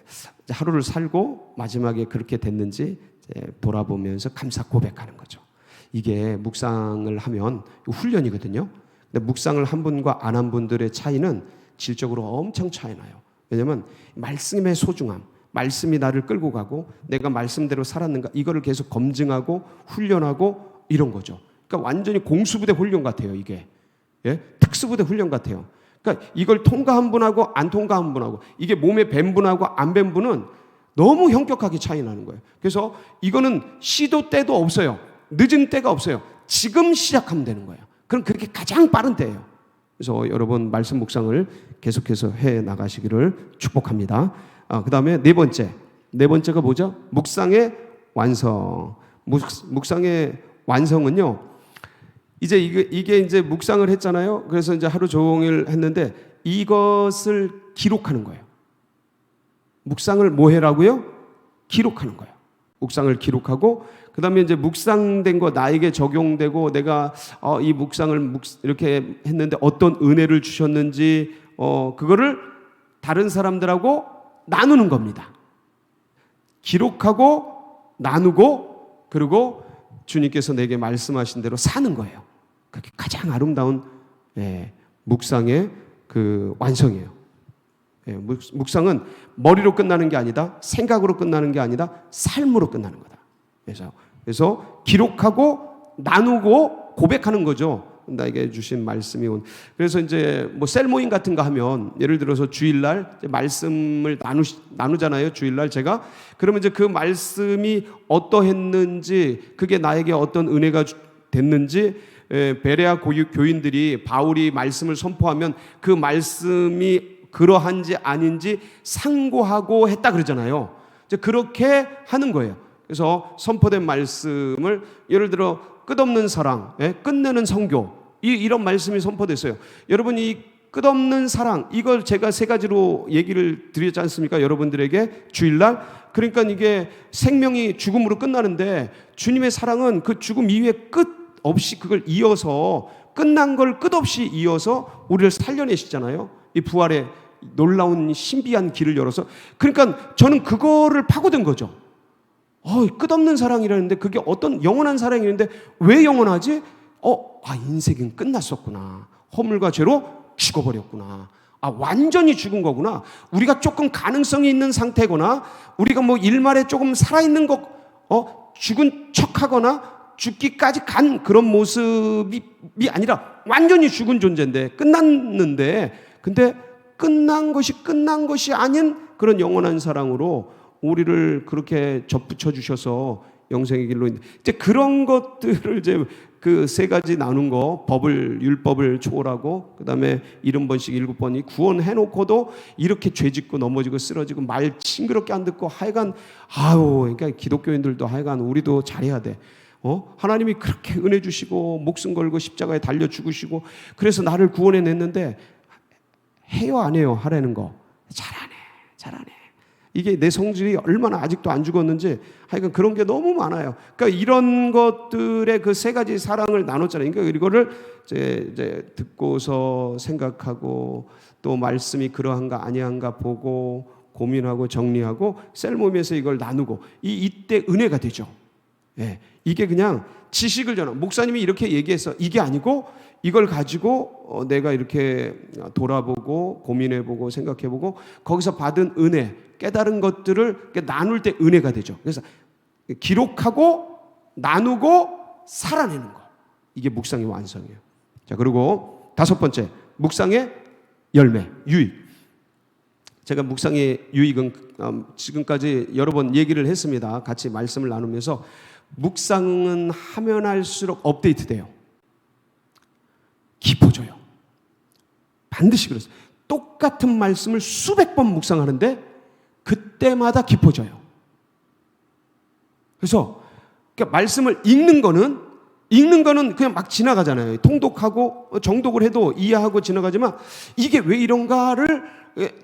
하루를 살고 마지막에 그렇게 됐는지 이제 돌아보면서 감사 고백하는 거죠. 이게 묵상을 하면 훈련이거든요. 근데 묵상을 한 분과 안 한 분들의 차이는 질적으로 엄청 차이 나요. 왜냐하면 말씀의 소중함, 말씀이 나를 끌고 가고 내가 말씀대로 살았는가 이거를 계속 검증하고 훈련하고 이런 거죠. 그러니까 완전히 공수부대 훈련 같아요. 이게 특수부대 훈련 같아요. 그러니까 이걸 통과한 분하고 안 통과한 분하고 이게 몸에 밴 분하고 안 밴 분은 너무 현격하게 차이 나는 거예요. 그래서 이거는 시도 때도 없어요. 늦은 때가 없어요. 지금 시작하면 되는 거예요. 그럼 그게 가장 빠른 때예요. 그래서 여러분 말씀 묵상을 계속해서 해 나가시기를 축복합니다. 그 다음에 네 번째가 뭐죠? 묵상의 완성. 묵상의 완성은요. 이제 이게 이제 묵상을 했잖아요. 그래서 이제 하루 종일 했는데 이것을 기록하는 거예요. 묵상을 뭐 해라고요? 기록하는 거예요. 묵상을 기록하고 그다음에 이제 묵상된 거 나에게 적용되고 내가 이 묵상을 이렇게 했는데 어떤 은혜를 주셨는지 그거를 다른 사람들하고 나누는 겁니다. 기록하고 나누고 그리고 주님께서 내게 말씀하신 대로 사는 거예요. 그게 가장 아름다운 묵상의 그 완성이에요. 묵상은 머리로 끝나는 게 아니다. 생각으로 끝나는 게 아니다. 삶으로 끝나는 거다. 그래서 기록하고 나누고 고백하는 거죠. 나에게 주신 말씀이 온. 그래서 이제 뭐 셀모임 같은 거 하면 예를 들어서 주일날 말씀을 나누잖아요. 주일날 제가 그러면 이제 그 말씀이 어떠했는지 그게 나에게 어떤 은혜가 됐는지 베레아 교인들이 바울이 말씀을 선포하면 그 말씀이 그러한지 아닌지 상고하고 했다 그러잖아요. 이제 그렇게 하는 거예요. 그래서 선포된 말씀을 예를 들어 끝없는 사랑, 끝내는 선교 이런 말씀이 선포됐어요. 여러분 이 끝없는 사랑 이걸 제가 세 가지로 얘기를 드렸지 않습니까? 여러분들에게 주일날 그러니까 이게 생명이 죽음으로 끝나는데 주님의 사랑은 그 죽음 이후에 끝 없이 그걸 이어서 끝난 걸 끝없이 이어서 우리를 살려내시잖아요. 이 부활의 놀라운 신비한 길을 열어서 그러니까 저는 그거를 파고든 거죠. 끝없는 사랑이라는데 그게 어떤 영원한 사랑이라는데 왜 영원하지? 인생은 끝났었구나. 허물과 죄로 죽어버렸구나. 완전히 죽은 거구나. 우리가 조금 가능성이 있는 상태거나 우리가 뭐 일말에 조금 살아있는 죽은 척하거나 죽기까지 간 그런 모습이 아니라 완전히 죽은 존재인데 끝났는데 근데 끝난 것이 아닌 그런 영원한 사랑으로 우리를 그렇게 접붙여 주셔서 영생의 길로 이제 그런 것들을 이제 그 세 가지 나눈 거, 율법을 초월하고 그다음에 70번씩 7번이 구원해 놓고도 이렇게 죄짓고 넘어지고 쓰러지고 말 징그럽게 안 듣고 하여간 그러니까 기독교인들도 하여간 우리도 잘해야 돼. 하나님이 그렇게 은혜 주시고 목숨 걸고 십자가에 달려 죽으시고 그래서 나를 구원해 냈는데 해요 안 해요? 하라는 거. 잘하네. 이게 내 성질이 얼마나 아직도 안 죽었는지 하여간 그런 게 너무 많아요. 그러니까 이런 것들의 그 세 가지 사랑을 나눴잖아요. 그러니까 이거를 이제 듣고서 생각하고 또 말씀이 그러한가 아니한가 보고 고민하고 정리하고 셀모임에서 이걸 나누고 이때 은혜가 되죠. 예, 이게 그냥 지식을 전하. 목사님이 이렇게 얘기해서 이게 아니고 이걸 가지고 내가 이렇게 돌아보고 고민해보고 생각해보고 거기서 받은 은혜, 깨달은 것들을 나눌 때 은혜가 되죠. 그래서 기록하고 나누고 살아내는 거. 이게 묵상의 완성이에요. 자, 그리고 5번째, 묵상의 열매, 유익. 제가 묵상의 유익은 지금까지 여러 번 얘기를 했습니다. 같이 말씀을 나누면서 묵상은 하면 할수록 업데이트돼요. 깊어져요. 반드시 그렇습니다. 똑같은 말씀을 수백 번 묵상하는데 그때마다 깊어져요. 그래서 말씀을 읽는 거는 그냥 막 지나가잖아요. 통독하고 정독을 해도 이해하고 지나가지만 이게 왜 이런가를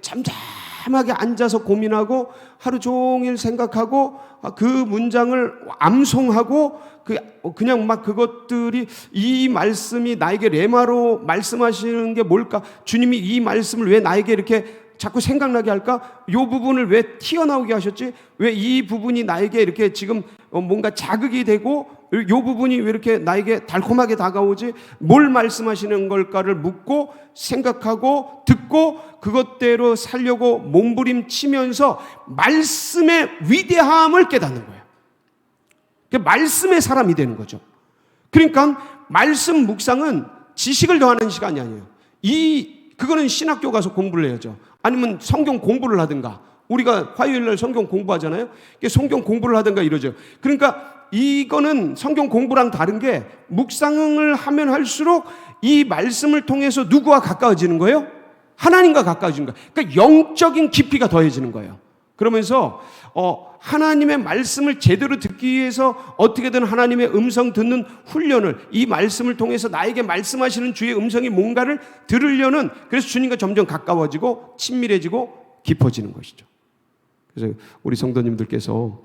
잠잠하게 앉아서 고민하고 하루 종일 생각하고 그 문장을 암송하고 그냥 막 그것들이 이 말씀이 나에게 레마로 말씀하시는 게 뭘까? 주님이 이 말씀을 왜 나에게 이렇게 자꾸 생각나게 할까? 이 부분을 왜 튀어나오게 하셨지? 왜 이 부분이 나에게 이렇게 지금 뭔가 자극이 되고 이 부분이 왜 이렇게 나에게 달콤하게 다가오지? 뭘 말씀하시는 걸까를 묻고 생각하고 듣고 그것대로 살려고 몸부림치면서 말씀의 위대함을 깨닫는 거예요. 말씀의 사람이 되는 거죠. 그러니까 말씀 묵상은 지식을 더하는 시간이 아니에요. 그거는 신학교 가서 공부를 해야죠. 아니면 성경 공부를 하든가. 우리가 화요일날 성경 공부하잖아요. 성경 공부를 하든가 이러죠. 그러니까 이거는 성경 공부랑 다른 게 묵상을 하면 할수록 이 말씀을 통해서 누구와 가까워지는 거예요? 하나님과 가까워지는 거예요. 그러니까 영적인 깊이가 더해지는 거예요. 그러면서 하나님의 말씀을 제대로 듣기 위해서 어떻게든 하나님의 음성 듣는 훈련을 이 말씀을 통해서 나에게 말씀하시는 주의 음성이 뭔가를 들으려는 그래서 주님과 점점 가까워지고 친밀해지고 깊어지는 것이죠. 그래서 우리 성도님들께서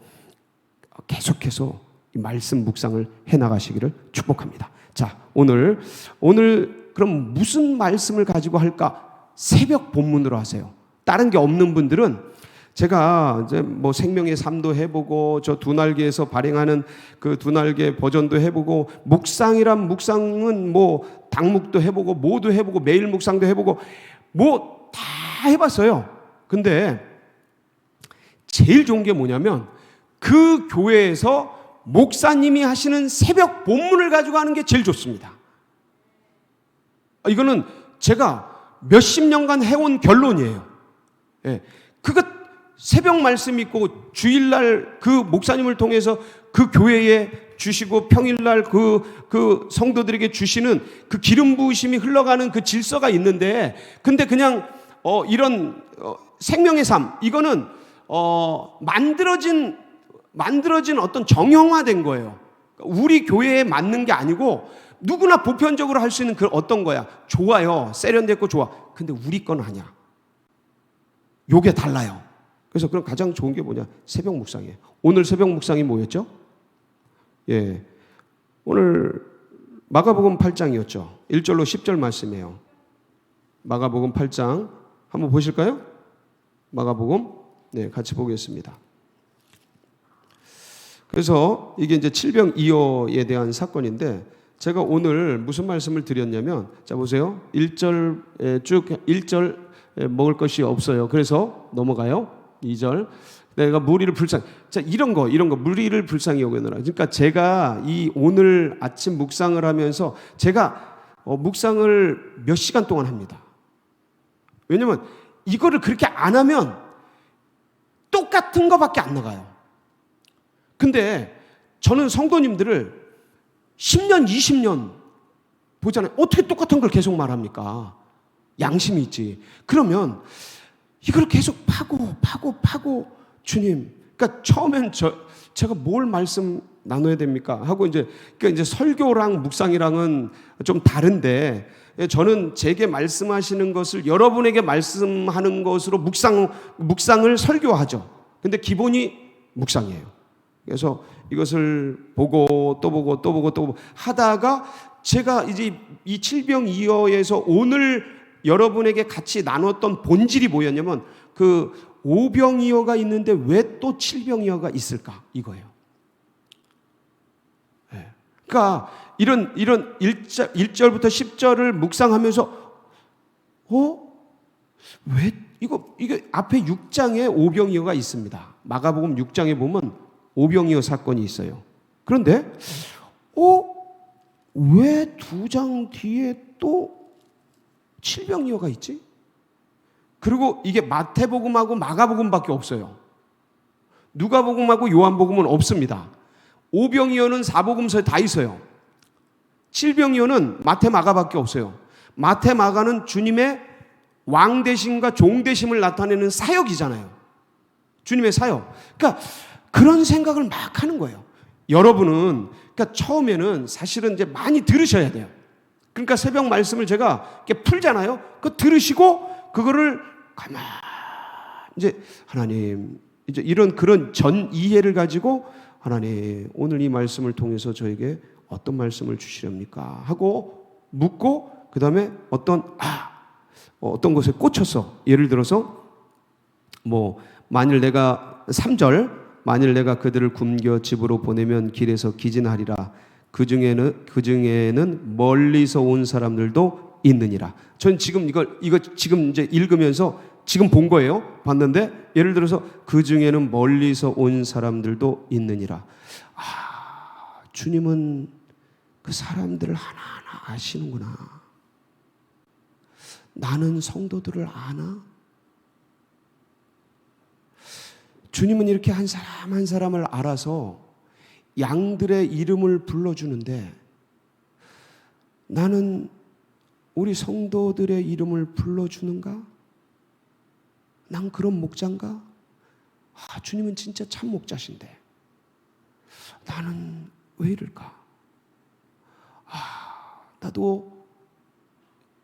계속해서 이 말씀 묵상을 해나가시기를 축복합니다. 자, 오늘 그럼 무슨 말씀을 가지고 할까? 새벽 본문으로 하세요. 다른 게 없는 분들은 제가 이제 뭐 생명의 삶도 해보고 저 두 날개에서 발행하는 그 두 날개 버전도 해보고 묵상은 뭐 당묵도 해보고 뭐도 해보고 매일 묵상도 해보고 뭐 다 해봤어요. 근데 제일 좋은 게 뭐냐면 그 교회에서 목사님이 하시는 새벽 본문을 가지고 하는 게 제일 좋습니다. 이거는 제가 몇십 년간 해온 결론이에요. 예. 그거 새벽 말씀 있고 주일날 그 목사님을 통해서 그 교회에 주시고 평일날 그 성도들에게 주시는 그 기름 부으심이 흘러가는 그 질서가 있는데 근데 그냥 이런 생명의 삶 이거는 만들어진 어떤 정형화된 거예요. 우리 교회에 맞는 게 아니고 누구나 보편적으로 할 수 있는 그 어떤 거야. 좋아요. 세련됐고 좋아. 근데 우리 건 아니야. 요게 달라요. 그래서 그럼 가장 좋은 게 뭐냐? 새벽 묵상이에요. 오늘 새벽 묵상이 뭐였죠? 예. 오늘 마가복음 8장이었죠. 1절로 10절 말씀이에요. 마가복음 8장 한번 보실까요? 마가복음 네, 같이 보겠습니다. 그래서 이게 이제 칠병이어에 대한 사건인데 제가 오늘 무슨 말씀을 드렸냐면 자 보세요. 1절 쭉 1절 먹을 것이 없어요. 그래서 넘어가요. 2절 내가 무리를 불쌍히 자 이런 거 무리를 불쌍히 여기느라 그러니까 제가 이 오늘 아침 묵상을 하면서 제가 묵상을 몇 시간 동안 합니다. 왜냐면 이거를 그렇게 안 하면 똑같은 거밖에 안 나가요. 근데 저는 성도님들을 10년, 20년 보잖아요. 어떻게 똑같은 걸 계속 말합니까? 양심이 있지. 그러면 이걸 계속 파고 주님. 그러니까 처음엔 제가 뭘 말씀 나눠야 됩니까? 하고 그러니까 이제 설교랑 묵상이랑은 좀 다른데 저는 제게 말씀하시는 것을 여러분에게 말씀하는 것으로 묵상을 설교하죠. 근데 기본이 묵상이에요. 그래서 이것을 보고 또 보고 하다가 제가 이제 이 칠병이어에서 오늘 여러분에게 같이 나눴던 본질이 뭐였냐면 그 오병이어가 있는데 왜 또 칠병이어가 있을까? 이거예요. 네. 그러니까 이런 1절부터 10절을 묵상하면서 왜 이게 앞에 6장에 오병이어가 있습니다. 마가복음 6장에 보면 오병이어 사건이 있어요. 그런데 왜 2장 뒤에 또 칠병이어가 있지? 그리고 이게 마태복음하고 마가복음밖에 없어요. 누가복음하고 요한복음은 없습니다. 오병이어는 사복음서에 다 있어요. 칠병이어는 마태 마가밖에 없어요. 마태 마가는 주님의 왕 되심과 종 되심을 나타내는 사역이잖아요. 주님의 사역. 그러니까 그런 생각을 막 하는 거예요. 여러분은 그러니까 처음에는 사실은 이제 많이 들으셔야 돼요. 그러니까 새벽 말씀을 제가 이렇게 풀잖아요. 그거 들으시고 그거를 가만 이제 하나님 이제 그런 전 이해를 가지고 하나님 오늘 이 말씀을 통해서 저에게 어떤 말씀을 주시렵니까? 하고 묻고 그다음에 어떤 것에 꽂혔어. 예를 들어서 만일 내가 3절 만일 내가 그들을 굶겨 집으로 보내면 길에서 기진하리라. 그 중에는 멀리서 온 사람들도 있느니라. 전 지금 이거 지금 이제 읽으면서 지금 본 거예요. 봤는데 예를 들어서 그 중에는 멀리서 온 사람들도 있느니라. 주님은 그 사람들을 하나하나 아시는구나. 나는 성도들을 아나? 주님은 이렇게 한 사람 한 사람을 알아서 양들의 이름을 불러주는데 나는 우리 성도들의 이름을 불러주는가? 난 그런 목자인가? 주님은 진짜 참 목자신데 나는 왜 이럴까? 나도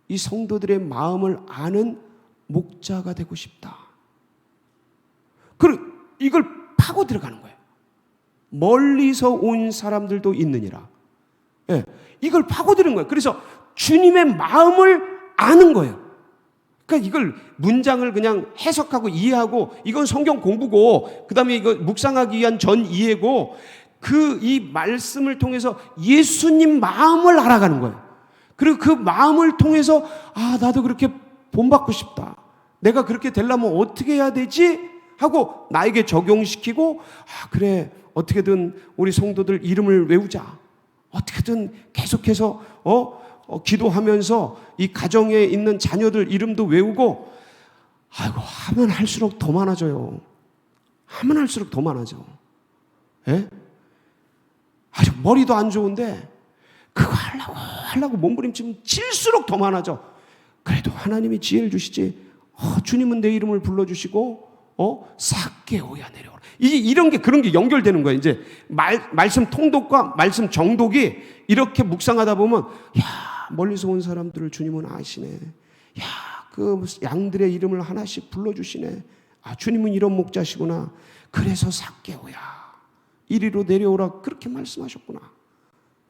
이 성도들의 마음을 아는 목자가 되고 싶다. 그리고 이걸 파고 들어가는 거예요. 멀리서 온 사람들도 있느니라. 예, 이걸 파고드는 거예요. 그래서 주님의 마음을 아는 거예요. 그러니까 이걸 문장을 그냥 해석하고 이해하고 이건 성경 공부고 그다음에 이거 묵상하기 위한 전 이해고 이 말씀을 통해서 예수님 마음을 알아가는 거예요. 그리고 그 마음을 통해서 나도 그렇게 본받고 싶다. 내가 그렇게 되려면 어떻게 해야 되지? 하고 나에게 적용시키고 그래 어떻게든 우리 성도들 이름을 외우자. 어떻게든 계속해서 기도하면서 이 가정에 있는 자녀들 이름도 외우고 하면 할수록 더 많아져요. 하면 할수록 더 많아져. 예? 머리도 안 좋은데 그거 하려고 몸부림치면 질수록 더 많아져. 그래도 하나님이 지혜를 주시지. 주님은 내 이름을 불러주시고 삭개오야 내려오라. 이런 게 그런 게 연결되는 거예요. 이제 말씀 통독과 말씀 정독이 이렇게 묵상하다 보면 멀리서 온 사람들을 주님은 아시네. 그 양들의 이름을 하나씩 불러주시네. 주님은 이런 목자시구나. 그래서 삭개오야 이리로 내려오라 그렇게 말씀하셨구나.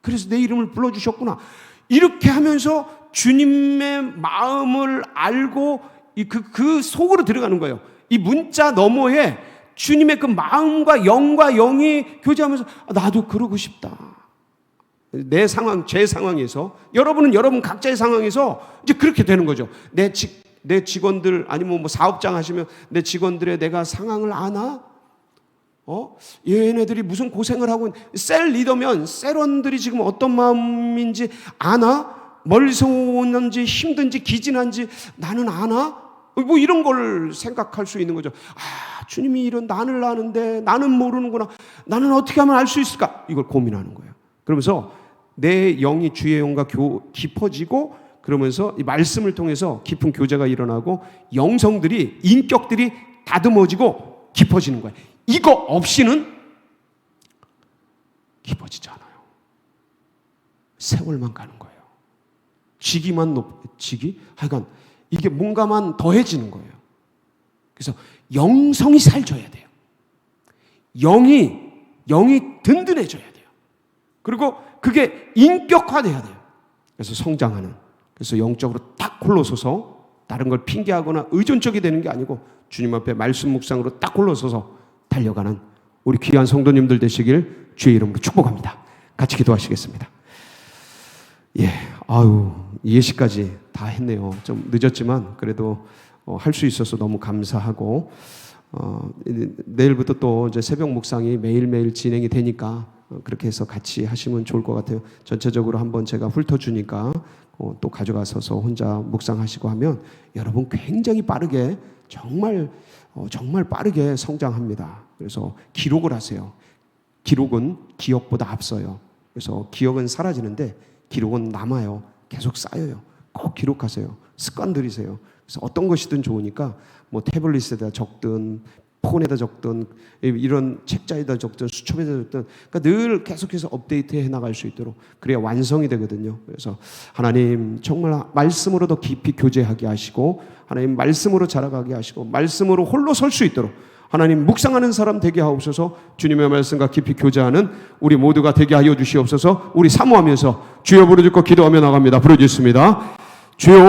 그래서 내 이름을 불러주셨구나. 이렇게 하면서 주님의 마음을 알고 그 속으로 들어가는 거예요. 이 문자 너머에 주님의 그 마음과 영이 교제하면서 나도 그러고 싶다. 내 상황, 제 상황에서 여러분은 여러분 각자의 상황에서 이제 그렇게 되는 거죠. 내 직원들 아니면 사업장 하시면 내 직원들의 내가 상황을 아나? 얘네들이 무슨 고생을 하고 셀 리더면 셀원들이 지금 어떤 마음인지 아나? 멀리서 오는지 힘든지 기진한지 나는 아나? 뭐 이런 걸 생각할 수 있는 거죠. 아, 주님이 이런 난을 아는데 나는 모르는구나. 나는 어떻게 하면 알 수 있을까? 이걸 고민하는 거예요. 그러면서 내 영이 주의 영과 깊어지고, 그러면서 이 말씀을 통해서 깊은 교제가 일어나고 영성들이, 인격들이 다듬어지고 깊어지는 거예요. 이거 없이는 깊어지지 않아요. 세월만 가는 거예요. 직이 하여간 이게 뭔가만 더해지는 거예요. 그래서 영성이 살져야 돼요. 영이 든든해져야 돼요. 그리고 그게 인격화돼야 돼요. 그래서 성장하는, 그래서 영적으로 딱 홀로서서 다른 걸 핑계하거나 의존적이 되는 게 아니고 주님 앞에 말씀 묵상으로 딱 홀로서서 달려가는 우리 귀한 성도님들 되시길 주의 이름으로 축복합니다. 같이 기도하시겠습니다. 예, 예시까지 다 했네요. 좀 늦었지만 그래도 할 수 있어서 너무 감사하고, 내일부터 또 이제 새벽 묵상이 매일매일 진행이 되니까 그렇게 해서 같이 하시면 좋을 것 같아요. 전체적으로 한번 제가 훑어주니까 또 가져가셔서 혼자 묵상하시고 하면 여러분 굉장히 빠르게, 정말 빠르게 성장합니다. 그래서 기록을 하세요. 기록은 기억보다 앞서요. 그래서 기억은 사라지는데 기록은 남아요. 계속 쌓여요. 꼭 기록하세요. 습관 들이세요. 그래서 어떤 것이든 좋으니까 뭐 태블릿에다 적든 폰에다 적든 이런 책자에다 적든 수첩에다 적든, 그러니까 늘 계속해서 업데이트해 나갈 수 있도록, 그래야 완성이 되거든요. 그래서 하나님 정말 말씀으로 더 깊이 교제하게 하시고, 하나님 말씀으로 자라가게 하시고, 말씀으로 홀로 설 수 있도록 하나님 묵상하는 사람 되게 하옵소서. 주님의 말씀과 깊이 교제하는 우리 모두가 되게 하여 주시옵소서. 우리 사모하면서 주여 부르짖고 기도하며 나갑니다. 부르짖습니다. 주여